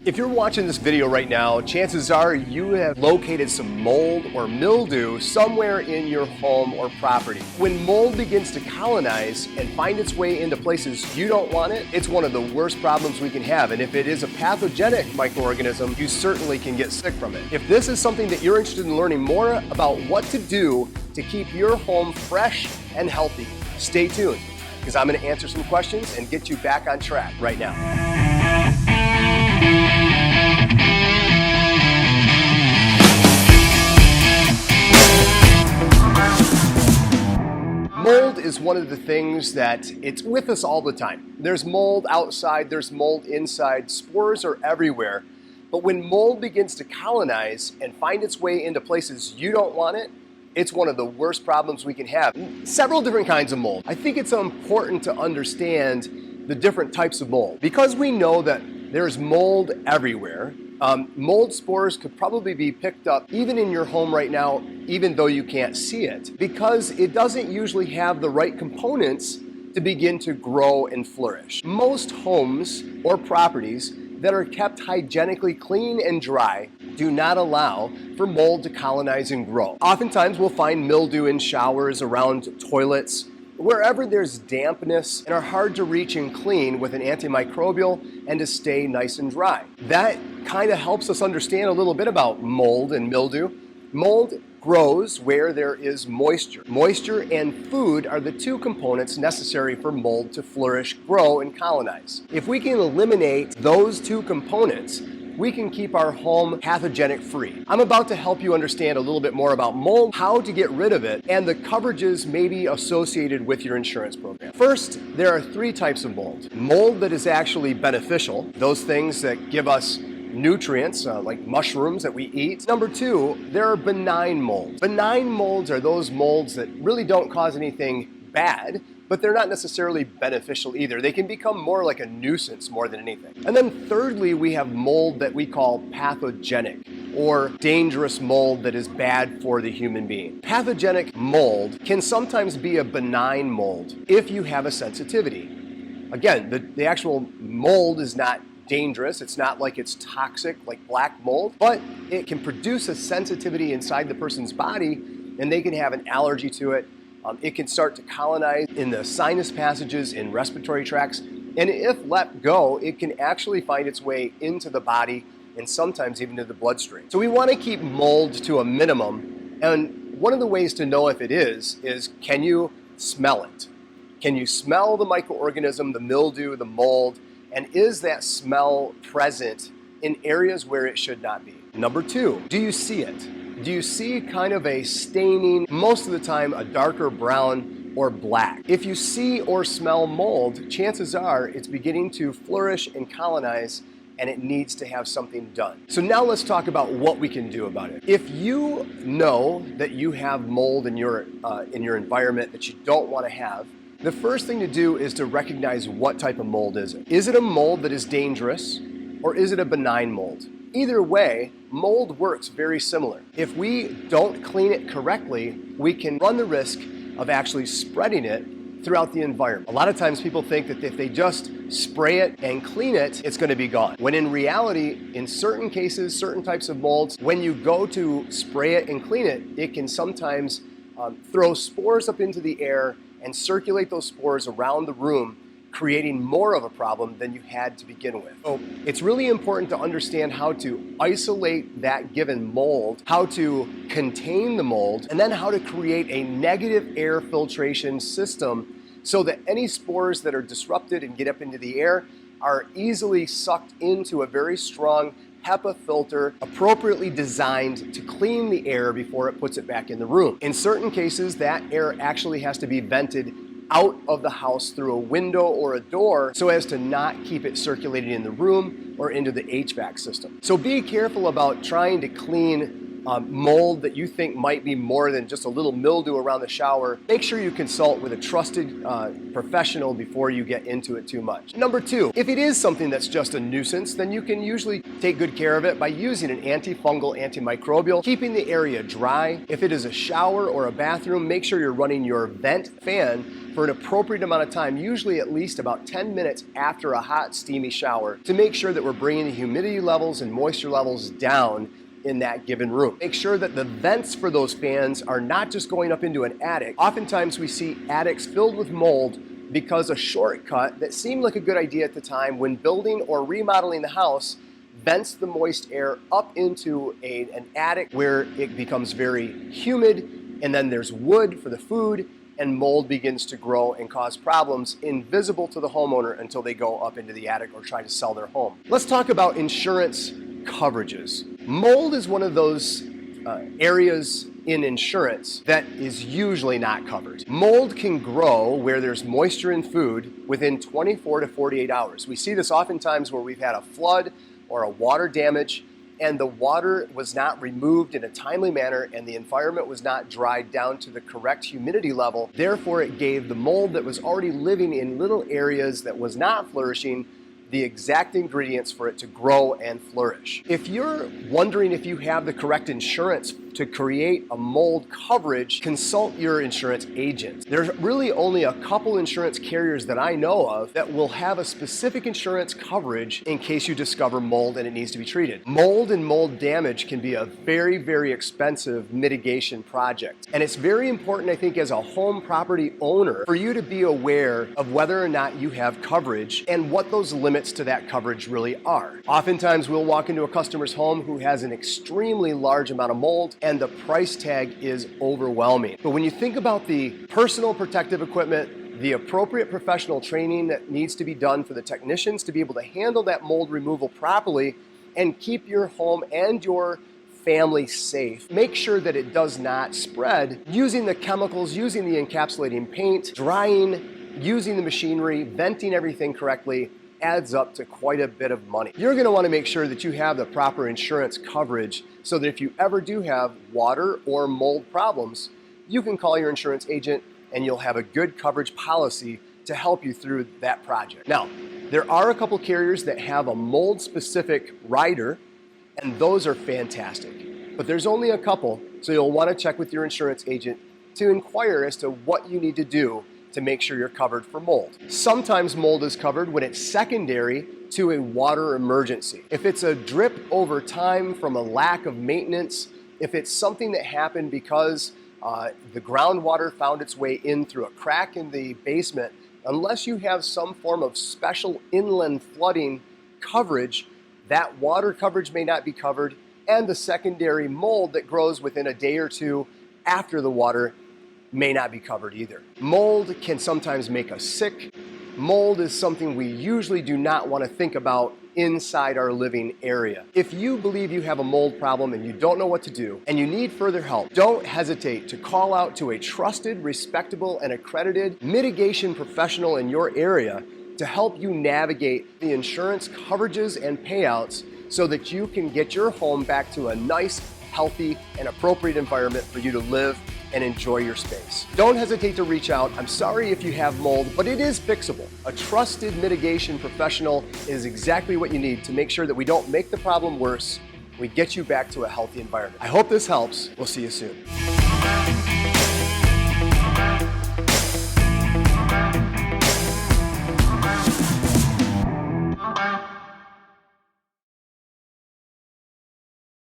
If you're watching this video right now, chances are you have located some mold or mildew somewhere in your home or property. When mold begins to colonize and find its way into places you don't want it, it's one of the worst problems we can have. And if it is a pathogenic microorganism, you certainly can get sick from it. If this is something that you're interested in learning more about what to do to keep your home fresh and healthy, stay tuned, because I'm going to answer some questions and get you back on track right now. Mold is one of the things that it's with us all the time. There's mold outside, there's mold inside, spores are everywhere. But when mold begins to colonize and find its way into places you don't want it, it's one of the worst problems we can have. Several different kinds of mold. I think it's important to understand the different types of mold. Because we know that there's mold everywhere, mold spores could probably be picked up even in your home right now, even though you can't see it, because it doesn't usually have the right components to begin to grow and flourish. Most homes or properties that are kept hygienically clean and dry do not allow for mold to colonize and grow. Oftentimes we'll find mildew in showers, around toilets, wherever there's dampness and are hard to reach and clean with an antimicrobial and to stay nice and dry. That kind of helps us understand a little bit about mold and mildew. Mold grows where there is moisture. Moisture and food are the two components necessary for mold to flourish, grow, and colonize. If we can eliminate those two components, we can keep our home pathogenic free. I'm about to help you understand a little bit more about mold, how to get rid of it, and the coverages maybe associated with your insurance program. First, there are three types of mold. Mold that is actually beneficial, those things that give us nutrients like mushrooms that we eat. Number two, there are benign molds. Benign molds are those molds that really don't cause anything bad, but they're not necessarily beneficial either. They can become more like a nuisance more than anything. And then thirdly, we have mold that we call pathogenic, or dangerous mold that is bad for the human being. Pathogenic mold can sometimes be a benign mold if you have a sensitivity. Again, the actual mold is not dangerous. It's not like it's toxic like black mold, but it can produce a sensitivity inside the person's body and they can have an allergy to it. It can start to colonize in the sinus passages, in respiratory tracts, and if let go, it can actually find its way into the body and sometimes even to the bloodstream. So we want to keep mold to a minimum, and one of the ways to know if it is can you smell it? Can you smell the microorganism, the mildew, the mold, and is that smell present in areas where it should not be? Number two, do you see it? Do you see kind of a staining, most of the time a darker brown or black? If you see or smell mold, chances are it's beginning to flourish and colonize and it needs to have something done. So now let's talk about what we can do about it. If you know that you have mold in your environment that you don't want to have, the first thing to do is to recognize what type of mold is it. Is it a mold that is dangerous or is it a benign mold? Either way, mold works very similar. If we don't clean it correctly, we can run the risk of actually spreading it throughout the environment. A lot of times people think that if they just spray it and clean it, it's going to be gone. When in reality, in certain cases, certain types of molds, when you go to spray it and clean it, it can sometimes throw spores up into the air and circulate those spores around the room, creating more of a problem than you had to begin with. So it's really important to understand how to isolate that given mold, how to contain the mold, and then how to create a negative air filtration system so that any spores that are disrupted and get up into the air are easily sucked into a very strong HEPA filter appropriately designed to clean the air before it puts it back in the room. In certain cases, that air actually has to be vented out of the house through a window or a door so as to not keep it circulating in the room or into the HVAC system. So be careful about trying to clean mold that you think might be more than just a little mildew around the shower, make sure you consult with a trusted professional before you get into it too much. Number two, if it is something that's just a nuisance, then you can usually take good care of it by using an antifungal, antimicrobial, keeping the area dry. If it is a shower or a bathroom, make sure you're running your vent fan for an appropriate amount of time, usually at least about 10 minutes after a hot, steamy shower, to make sure that we're bringing the humidity levels and moisture levels down in that given room. Make sure that the vents for those fans are not just going up into an attic. Oftentimes we see attics filled with mold because a shortcut that seemed like a good idea at the time when building or remodeling the house vents the moist air up into an attic where it becomes very humid, and then there's wood for the food, and mold begins to grow and cause problems invisible to the homeowner until they go up into the attic or try to sell their home. Let's talk about insurance coverages. Mold is one of those areas in insurance that is usually not covered. Mold can grow where there's moisture in food within 24 to 48 hours. We see this oftentimes where we've had a flood or a water damage and the water was not removed in a timely manner and the environment was not dried down to the correct humidity level. Therefore, it gave the mold that was already living in little areas that was not flourishing the exact ingredients for it to grow and flourish. If you're wondering if you have the correct insurance to create a mold coverage, consult your insurance agent. There's really only a couple insurance carriers that I know of that will have a specific insurance coverage in case you discover mold and it needs to be treated. Mold and mold damage can be a very, very expensive mitigation project. And it's very important, I think, as a home property owner, for you to be aware of whether or not you have coverage and what those limits to that coverage really are. Oftentimes we'll walk into a customer's home who has an extremely large amount of mold and the price tag is overwhelming. But when you think about the personal protective equipment, the appropriate professional training that needs to be done for the technicians to be able to handle that mold removal properly and keep your home and your family safe, make sure that it does not spread using the chemicals, using the encapsulating paint, drying, using the machinery, venting everything correctly, adds up to quite a bit of money. You're going to want to make sure that you have the proper insurance coverage so that if you ever do have water or mold problems, you can call your insurance agent and you'll have a good coverage policy to help you through that project. Now, there are a couple carriers that have a mold-specific rider, and those are fantastic. But there's only a couple, so you'll want to check with your insurance agent to inquire as to what you need to do to make sure you're covered for mold. Sometimes mold is covered when it's secondary to a water emergency. If it's a drip over time from a lack of maintenance, if it's something that happened because the groundwater found its way in through a crack in the basement, unless you have some form of special inland flooding coverage, that water coverage may not be covered, and the secondary mold that grows within a day or two after the water may not be covered either. Mold can sometimes make us sick. Mold is something we usually do not want to think about inside our living area. If you believe you have a mold problem and you don't know what to do and you need further help, don't hesitate to call out to a trusted, respectable, and accredited mitigation professional in your area to help you navigate the insurance coverages and payouts so that you can get your home back to a nice, healthy, and appropriate environment for you to live and enjoy your space. Don't hesitate to reach out. I'm sorry if you have mold, but it is fixable. A trusted mitigation professional is exactly what you need to make sure that we don't make the problem worse, we get you back to a healthy environment. I hope this helps. We'll see you soon.